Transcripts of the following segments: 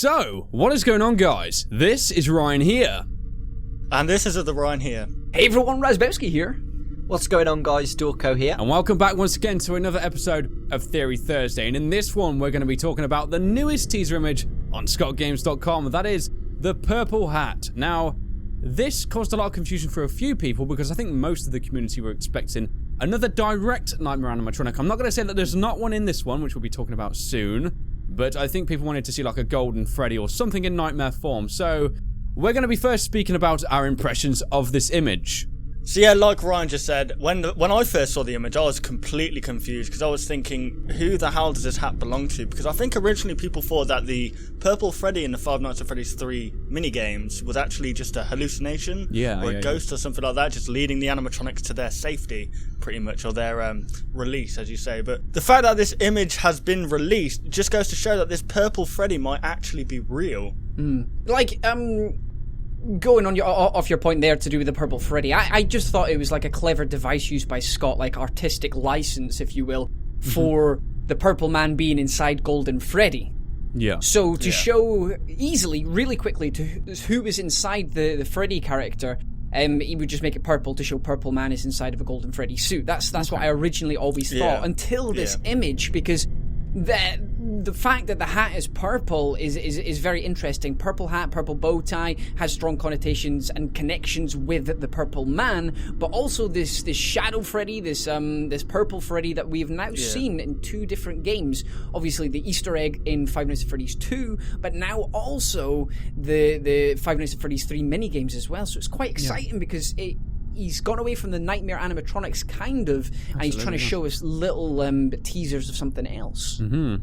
So, what is going on, guys? This is Ryan here. And this is the Ryan here. Hey everyone, Razbowski here. What's going on, guys? Dorko here. And welcome back once again to another episode of Theory Thursday. And in this one, we're going to be talking about the newest teaser image on ScottGames.com. That is the purple hat. Now, this caused a lot of confusion for a few people because I think most of the community were expecting another direct Nightmare animatronic. I'm not going to say that there's not one in this one, which we'll be talking about soon, but I think people wanted to see like a golden Freddy or something in nightmare form. So, we're going to be first speaking about our impressions of this image. So yeah, like Ryan just said, when I first saw the image, I was completely confused because I was thinking, who the hell does this hat belong to? Because I think originally people thought that the purple Freddy in the Five Nights at Freddy's 3 minigames was actually just a hallucination or a ghost or something like that, just leading the animatronics to their safety, pretty much, or their release, as you say. But the fact that this image has been released just goes to show that this purple Freddy might actually be real. Going on off your point there to do with the purple Freddy, I just thought it was like a clever device used by Scott, like artistic license, if you will, for the purple man being inside Golden Freddy. Yeah. So to show easily, really quickly, to who is inside the Freddy character, he would just make it purple to show Purple Man is inside of a Golden Freddy suit. That's what I originally always thought until this image, because the fact that the hat is purple is very interesting. Purple hat, purple bow tie has strong connotations and connections with the Purple Man, but also this Shadow Freddy, this purple Freddy that we've now seen in two different games. Obviously the Easter egg in Five Nights at Freddy's 2, but now also the Five Nights at Freddy's 3 mini games as well. So it's quite exciting because he's gone away from the Nightmare animatronics, kind of, and he's trying to show us little teasers of something else. Mm-hmm.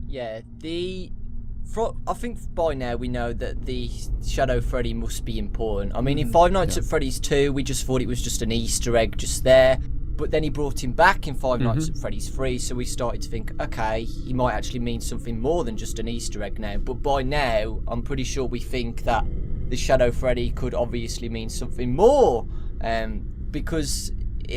Yeah, I think by now we know that the Shadow Freddy must be important. I mean, in Five Nights at Freddy's 2, we just thought it was just an Easter egg just there. But then he brought him back in Five Nights at Freddy's 3, so we started to think, okay, he might actually mean something more than just an Easter egg now. But by now, I'm pretty sure we think that the Shadow Freddy could obviously mean something more. Because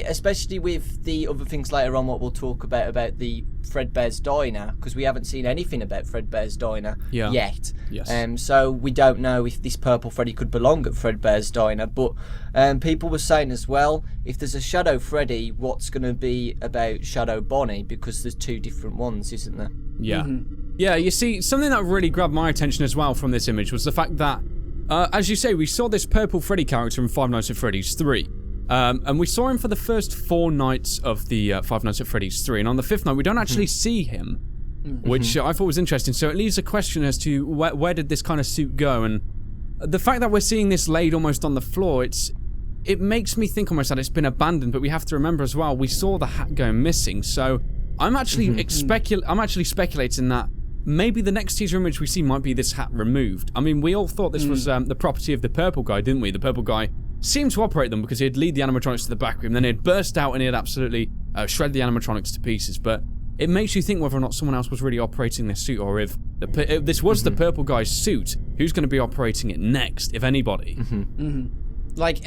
especially with the other things later on, what we'll talk about the Fredbear's Diner, because we haven't seen anything about Fredbear's Diner yet. Yes. So we don't know if this purple Freddy could belong at Fredbear's Diner. But people were saying as well, if there's a Shadow Freddy, what's going to be about Shadow Bonnie? Because there's two different ones, isn't there? Yeah. Yeah, you see, something that really grabbed my attention as well from this image was the fact that, as you say, we saw this purple Freddy character in Five Nights at Freddy's 3. And we saw him for the first 4 nights of the Five Nights at Freddy's 3, and on the 5th night we don't actually see him, which I thought was interesting. So it leaves a question as to where did this kind of suit go, and the fact that we're seeing this laid almost on the floor, it makes me think almost that it's been abandoned. But we have to remember as well, we saw the hat go missing, so I'm actually speculating that maybe the next teaser image we see might be this hat removed. I mean, we all thought this was the property of the purple guy, didn't we? The purple guy seemed to operate them because he'd lead the animatronics to the back room, then he'd burst out and he'd absolutely shred the animatronics to pieces. But it makes you think whether or not someone else was really operating this suit, or if this was the purple guy's suit, who's going to be operating it next, if anybody. Like,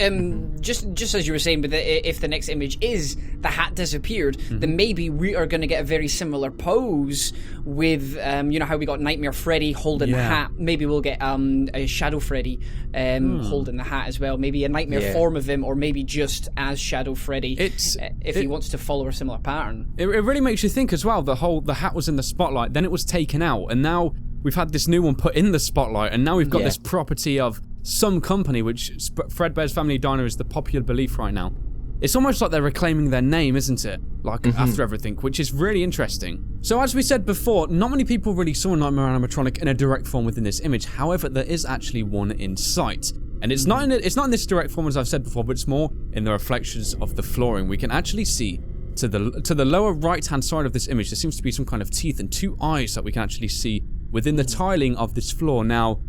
just as you were saying, but if the next image is the hat disappeared, then maybe we are going to get a very similar pose with, you know how we got Nightmare Freddy holding the hat. Maybe we'll get a Shadow Freddy holding the hat as well. Maybe a nightmare form of him, or maybe just as Shadow Freddy, if he wants to follow a similar pattern. It really makes you think as well. The hat was in the spotlight, then it was taken out, and now we've had this new one put in the spotlight, and now we've got this property of some company, which Fredbear's Family Diner is the popular belief right now. It's almost like they're reclaiming their name, isn't it? Like, after everything, which is really interesting. So as we said before, not many people really saw Nightmare animatronic in a direct form within this image. However, there is actually one in sight. And it's not in this direct form, as I've said before, but it's more in the reflections of the flooring. We can actually see to the lower right-hand side of this image, there seems to be some kind of teeth and 2 eyes that we can actually see within the tiling of this floor. Now,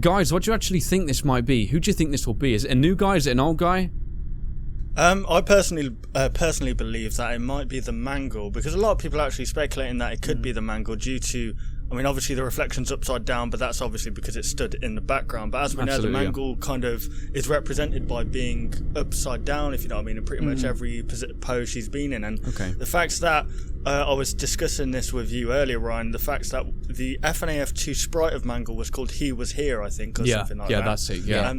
guys, what do you actually think this might be? Who do you think this will be? Is it a new guy? Is it an old guy? I personally believe that it might be the Mangle, because a lot of people are actually speculating that it could be the Mangle due to I mean, obviously the reflection's upside down, but that's obviously because it stood in the background. But as we know, the Mangle kind of is represented by being upside down, if you know what I mean, in pretty much every pose she's been in. And the fact that I was discussing this with you earlier, Ryan, the fact that the FNAF2 sprite of Mangle was called He Was Here, I think, or something like that. Yeah, that's it, yeah.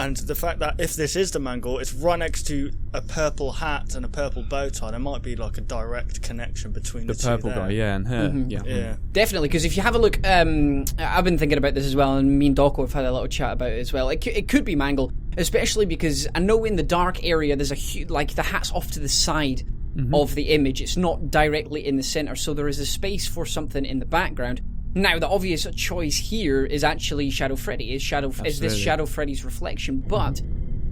And the fact that if this is the Mangle, it's right next to a purple hat and a purple bow tie. There might be like a direct connection between the two purple there. guy, yeah, and her. Yeah. Definitely, because if you have a look, I've been thinking about this as well, and me and Doco have had a little chat about it as well. It could be Mangle, especially because I know in the dark area there's like the hat's off to the side of the image. It's not directly in the center, so there is a space for something in the background. Now, the obvious choice here is actually Shadow Freddy. Is this Shadow Freddy's reflection? But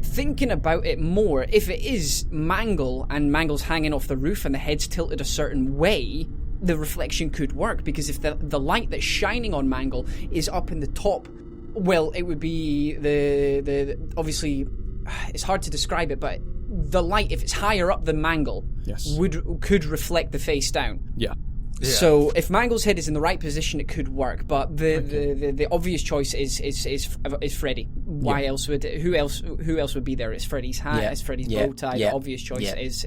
thinking about it more, if it is Mangle and Mangle's hanging off the roof and the head's tilted a certain way, the reflection could work, because if the light that's shining on Mangle is up in the top, well, it would be the obviously, it's hard to describe it, but the light, if it's higher up than Mangle, could reflect the face down. Yeah. So if Mangle's head is in the right position, it could work. But the obvious choice is Freddy. Why else would who else would be there? It's Freddy's hat. It's Freddy's bow tie. The obvious choice is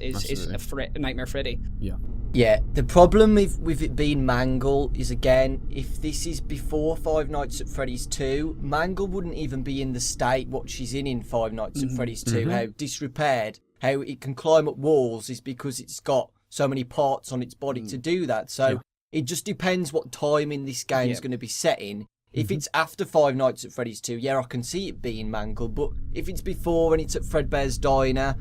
Nightmare Freddy. Yeah. Yeah, the problem with it being Mangle is, again, if this is before Five Nights at Freddy's 2, Mangle wouldn't even be in the state what she's in Five Nights at Freddy's 2. How disrepaired, how it can climb up walls is because it's got so many parts on its body to do that. So it just depends what time in this game is going to be set in. If it's after Five Nights at Freddy's 2, I can see it being Mangle. But if it's before and it's at Fredbear's Diner,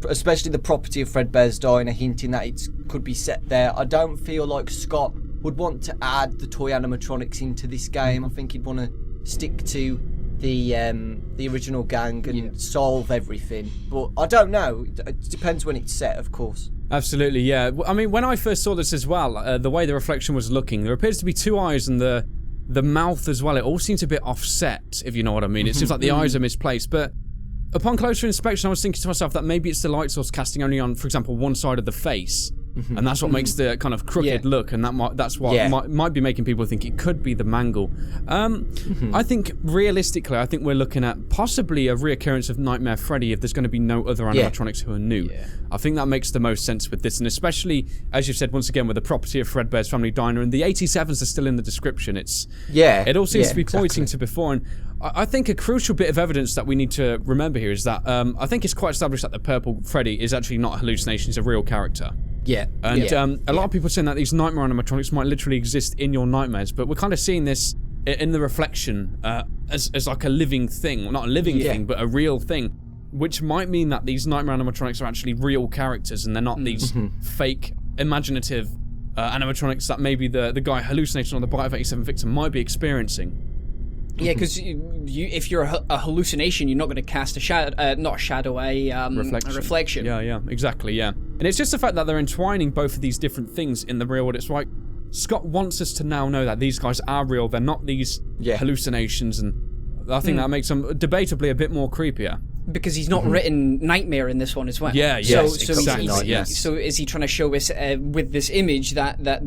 especially the property of Fredbear's Diner, hinting that it could be set there, I don't feel like Scott would want to add the toy animatronics into this game. I think he'd want to stick to the original gang and solve everything. But I don't know. It depends when it's set, of course. Absolutely, yeah. I mean, when I first saw this as well, the way the reflection was looking, there appears to be two eyes, and the mouth as well, it all seems a bit offset, if you know what I mean. It seems like the eyes are misplaced, but upon closer inspection, I was thinking to myself that maybe it's the light source casting only on, for example, one side of the face, and that's what makes the kind of crooked look, and that's what might be making people think it could be the Mangle. I think, realistically, I think we're looking at possibly a reoccurrence of Nightmare Freddy if there's going to be no other animatronics who are new. I think that makes the most sense with this, and especially, as you've said, once again, with the property of Fredbear's Family Diner, and the 87s are still in the description. It all seems to be pointing to before, and I think a crucial bit of evidence that we need to remember here is that I think it's quite established that the purple Freddy is actually not a hallucination, he's a real character. And a lot of people are saying that these nightmare animatronics might literally exist in your nightmares, but we're kind of seeing this in the reflection as like a living thing. Well, not a living thing, but a real thing, which might mean that these nightmare animatronics are actually real characters and they're not these fake, imaginative animatronics that maybe the guy hallucinating on the Bite of 87 victim might be experiencing. Yeah, because if you're a hallucination, you're not going to cast a shadow, not a shadow, a reflection. Yeah, exactly, yeah. And it's just the fact that they're entwining both of these different things in the real world. It's like, Scott wants us to now know that these guys are real, they're not these hallucinations, and I think that makes them debatably a bit more creepier. Because he's not written Nightmare in this one as well. Exactly. So is he trying to show us with this image that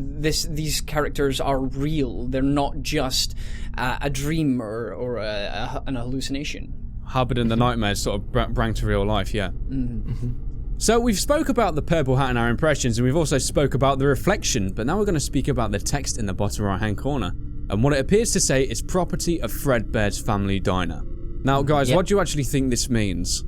these characters are real? They're not just a dream or an hallucination. Harbored in the nightmares sort of bring to real life, So we've spoke about the purple hat in our impressions, and we've also spoke about the reflection, but now we're going to speak about the text in the bottom right hand corner, and what it appears to say is property of Fredbear's Family Diner. Now, guys, what do you actually think this means?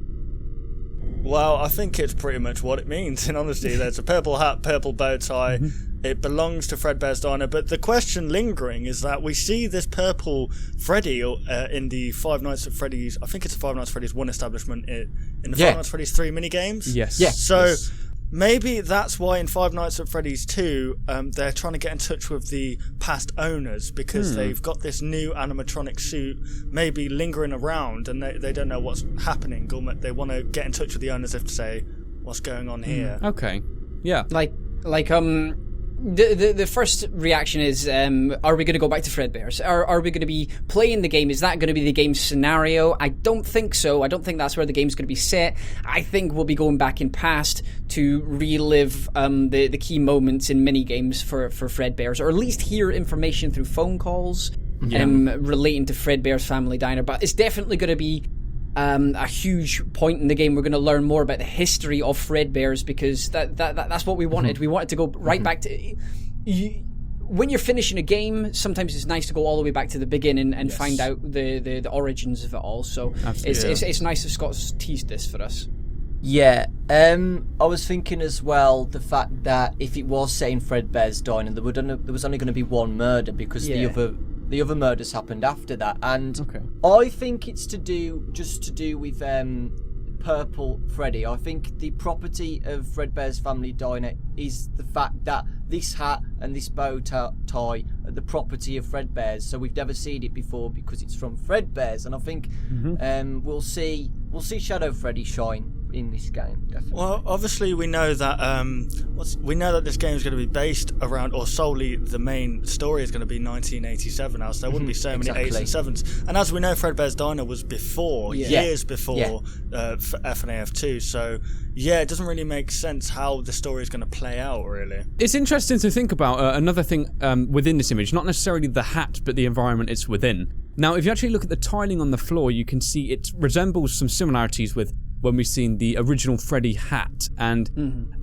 Well, I think it's pretty much what it means, in honesty. There's a purple hat, purple bow tie. It belongs to Fredbear's Diner. But the question lingering is that we see this purple Freddy in the Five Nights at Freddy's, I think it's the Five Nights at Freddy's 1 establishment in the Five Nights at Freddy's 3 minigames. So maybe that's why in Five Nights at Freddy's 2, they're trying to get in touch with the past owners, because they've got this new animatronic suit maybe lingering around, and they don't know what's happening. They want to get in touch with the owners to say, what's going on here? Okay. Yeah. Like The first reaction is, are we going to go back to Fredbear's? Are we going to be playing the game? Is that going to be the game scenario? I don't think so. I don't think that's where the game's going to be set. I think we'll be going back in past to relive the key moments in mini games for Fredbear's, or at least hear information through phone calls relating to Fredbear's Family Diner. But it's definitely going to be a huge point in the game. We're going to learn more about the history of Fredbear's, because that's what we wanted. We wanted to go right back to... when you're finishing a game, sometimes it's nice to go all the way back to the beginning and find out the origins of it all. So it's nice that Scott's teased this for us. Yeah, I was thinking as well the fact that if it was set in Fredbear's Diner, there was only going to be one murder, because the other murders happened after that, and I think it's to do with Purple Freddy. I think the property of Fredbear's Family Diner is the fact that this hat and this bow tie are the property of Fredbear's, so we've never seen it before because it's from Fredbear's, and I think we'll see Shadow Freddy shine in this game, definitely. Well, obviously we know that this game is going to be based around, or solely the main story is going to be 1987 now, so there wouldn't be so many 8s and 7s. And as we know, Fredbear's Diner was before, years before FNAF 2, so it doesn't really make sense how the story is going to play out, really. It's interesting to think about another thing within this image, not necessarily the hat, but the environment it's within. Now, if you actually look at the tiling on the floor, you can see it resembles some similarities with when we've seen the original Freddy hat, and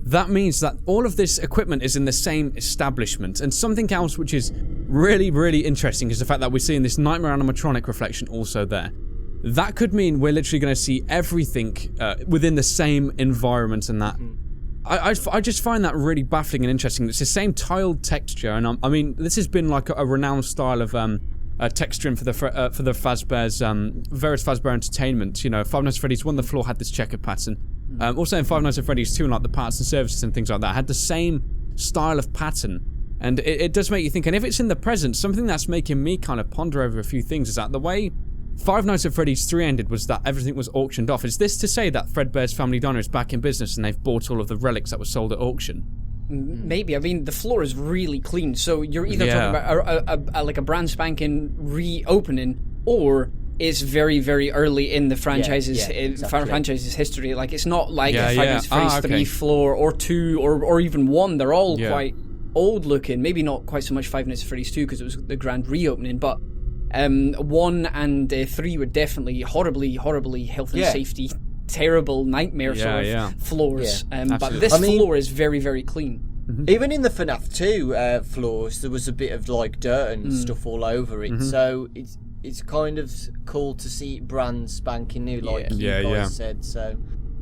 that means that all of this equipment is in the same establishment. And something else which is really, really interesting is the fact that we're seeing this Nightmare animatronic reflection also there. That could mean we're literally going to see everything within the same environment, and that I just find that really baffling and interesting. It's the same tiled texture, and I mean, this has been like a renowned style of texturing for the Fazbear's various Fazbear Entertainment. You know, Five Nights at Freddy's 1, the floor had this checkered pattern. Also in Five Nights at Freddy's 2, like the parts and services and things like that, had the same style of pattern. And it does make you think, and if it's in the present, something that's making me kind of ponder over a few things is that the way Five Nights at Freddy's 3 ended was that everything was auctioned off. Is this to say that Fredbear's Family Diner is back in business and they've bought all of the relics that were sold at auction? Maybe. I mean, the floor is really clean, so you're either talking about like a brand spanking reopening, or it's very, very early in the franchise's franchise's history. Like, it's not like Five Nights at Freddy's 3 floor, or 2, or even 1. They're all quite old looking. Maybe not quite so much Five Nights at Freddy's 2 because it was the grand reopening, but 1 and 3 were definitely horribly health and safety, terrible nightmare sort of floors. But this floor is very, very clean. Even in the FNAF 2 floors, there was a bit of like dirt and stuff all over it. So it's kind of cool to see it brand spanking new, like you guys said. So,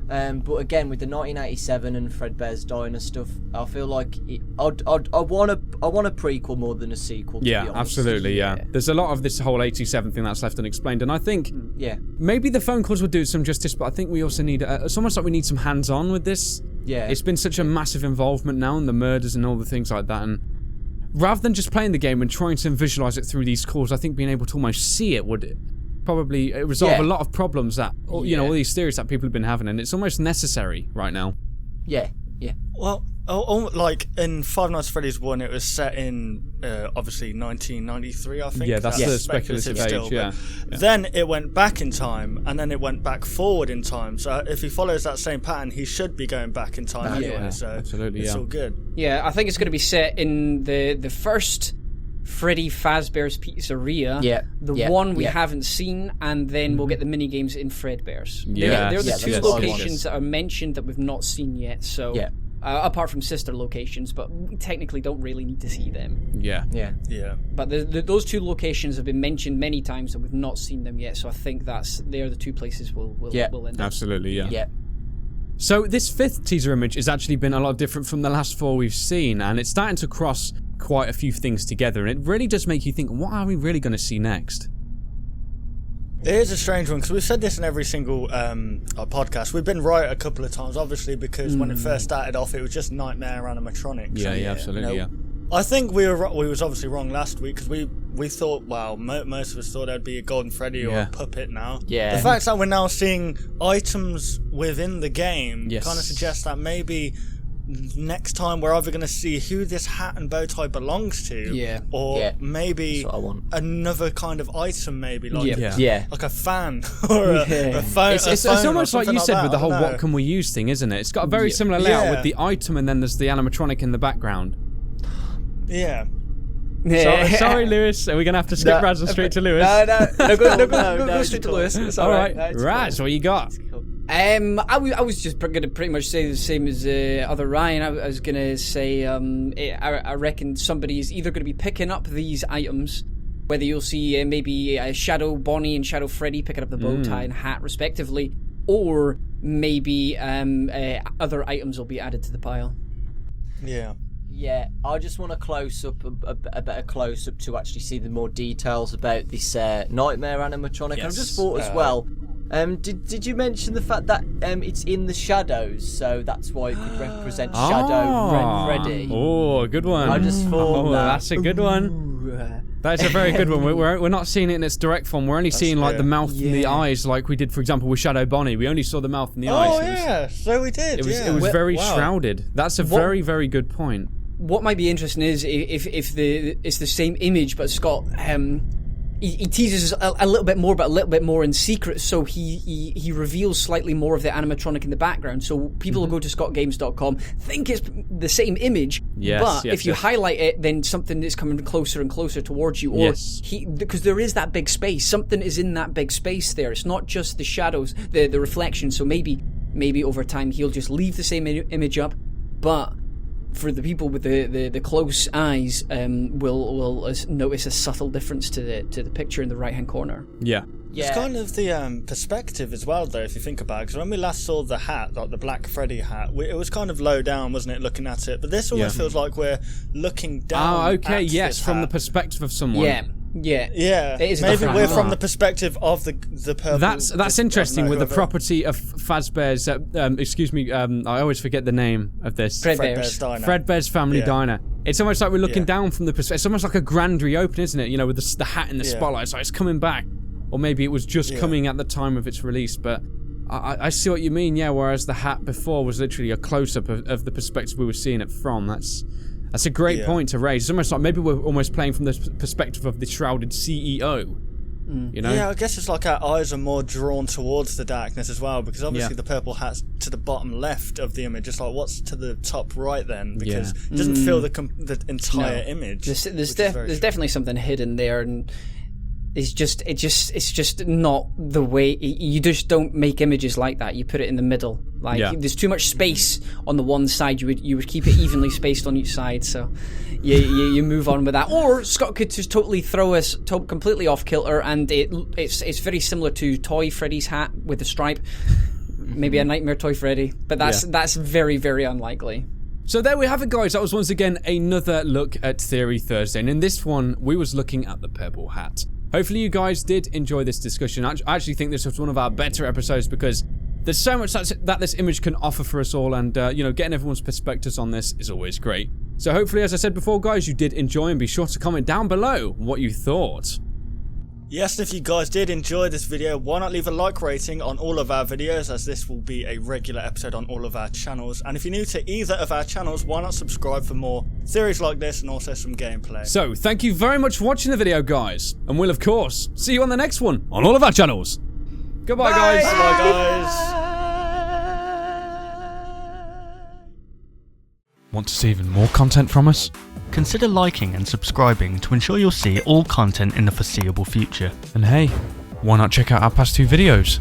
but again, with the 1987 and Fredbear's Diner stuff, I feel like I want a prequel more than a sequel. To be honest. Absolutely. Yeah, there's a lot of this whole 87 thing that's left unexplained, and I think maybe the phone calls would do some justice, but I think we also need it's almost like we need some hands-on with this. Yeah, it's been such a massive involvement now in the murders and all the things like that, and rather than just playing the game and trying to visualize it through these calls, I think being able to almost see it would probably resolve a lot of problems that all these theories that people have been having, and it's almost necessary right now. Well, like in Five Nights at Freddy's 1, it was set in obviously 1993, I think. Yeah, that's the speculative age. Then it went back in time, and then it went back forward in time. So if he follows that same pattern, he should be going back in time anyway. So absolutely, it's all good. Yeah, I think it's going to be set in the first Freddy Fazbear's Pizzeria, the one we haven't seen, and then we'll get the mini games in Fredbear's. They're the two locations that are mentioned that we've not seen yet. So apart from sister locations, but we technically don't really need to see them. Yeah. But those two locations have been mentioned many times, and we've not seen them yet. So I think they're the two places we'll end up. Absolutely, yeah. So this fifth teaser image has actually been a lot different from the last 4 we've seen, and it's starting to cross quite a few things together, and it really does make you think, what are we really going to see next? It is a strange one, because we've said this in every single podcast. We've been right a couple of times, obviously, because when it first started off, it was just Nightmare animatronics. Yeah, absolutely. I think we was obviously wrong last week, because we thought, most of us thought there'd be a Golden Freddy or a puppet now. Yeah. The fact that we're now seeing items within the game kind of suggests that maybe next time we're either going to see who this hat and bow tie belongs to, or maybe another kind of item, maybe like like a fan or a phone. It's almost like you said with the whole "what can we use" thing, isn't it? It's got a very similar layout with the item, and then there's the animatronic in the background. Yeah. Sorry, Lewis. Are we gonna have to skip Raz and straight to Lewis? No, go straight to Lewis. It's all right. Raz, what you got? I was just going to pretty much say the same as other Ryan. I was going to say I reckon somebody is either going to be picking up these items, whether you'll see maybe Shadow Bonnie and Shadow Freddy picking up the bow tie and hat respectively, or maybe other items will be added to the pile. Yeah, I just want a close-up, a better close-up to actually see the more details about this nightmare animatronic. Yes. I've just thought as well, did you mention the fact that it's in the shadows, so that's why it could represent Shadow Freddy? Oh, good one. I just thought that's a good one. That's a very good one. We're not seeing it in its direct form. We're only seeing like the mouth and the eyes, like we did, for example, with Shadow Bonnie. We only saw the mouth and the eyes. Oh yeah, so we did. It was very shrouded. That's a very, very good point. What might be interesting is if it's the same image, but Scott he teases a little bit more, but a little bit more in secret. So he reveals slightly more of the animatronic in the background. So people will go to scottgames.com, think it's the same image, but if you highlight it, then something is coming closer and closer towards you. Or because there is that big space, something is in that big space there. It's not just the shadows, the reflection. So maybe over time he'll just leave the same image up, but for the people with the close eyes, will notice a subtle difference to the picture in the right hand corner. Yeah. It's kind of the perspective as well, though, if you think about it. Because when we last saw the hat, like the Black Freddy hat, it was kind of low down, wasn't it, looking at it? But this almost feels like we're looking down. From the perspective of someone. Yeah. It is maybe we're from the perspective of the purple. That's interesting with the property of Fazbear's. I always forget the name of this. Fredbear's family diner. It's almost like we're looking down from the perspective. It's almost like a grand reopen, isn't it? You know, with the hat in the spotlight. It's like it's coming back, or maybe it was just coming at the time of its release. But I see what you mean. Yeah, whereas the hat before was literally a close up of the perspective we were seeing it from. That's a great point to raise. It's almost like maybe we're almost playing from the perspective of the shrouded CEO. You know? Yeah, I guess it's like our eyes are more drawn towards the darkness as well, because obviously the purple hat's to the bottom left of the image. It's like, what's to the top right then? Because it doesn't fill the entire image. There's definitely something hidden there, and it's just not the way you just don't make images like that. You put it in the middle. There's too much space on the one side. You would keep it evenly spaced on each side. So you move on with that. Or Scott could just totally throw us completely off kilter, and it's very similar to Toy Freddy's hat with the stripe. Maybe a Nightmare Toy Freddy, but that's very, very unlikely. So there we have it, guys. That was once again another look at Theory Thursday, and in this one we was looking at the purple hat. Hopefully you guys did enjoy this discussion. I actually think this was one of our better episodes because there's so much that this image can offer for us all, and getting everyone's perspectives on this is always great. So hopefully, as I said before, guys, you did enjoy, and be sure to comment down below what you thought. Yes, and if you guys did enjoy this video, why not leave a like rating on all of our videos, as this will be a regular episode on all of our channels. And if you're new to either of our channels, why not subscribe for more theories like this and also some gameplay. So, thank you very much for watching the video, guys. And we'll, of course, see you on the next one on all of our channels. Goodbye, guys. Bye, guys. Want to see even more content from us? Consider liking and subscribing to ensure you'll see all content in the foreseeable future. And hey, why not check out our past 2 videos?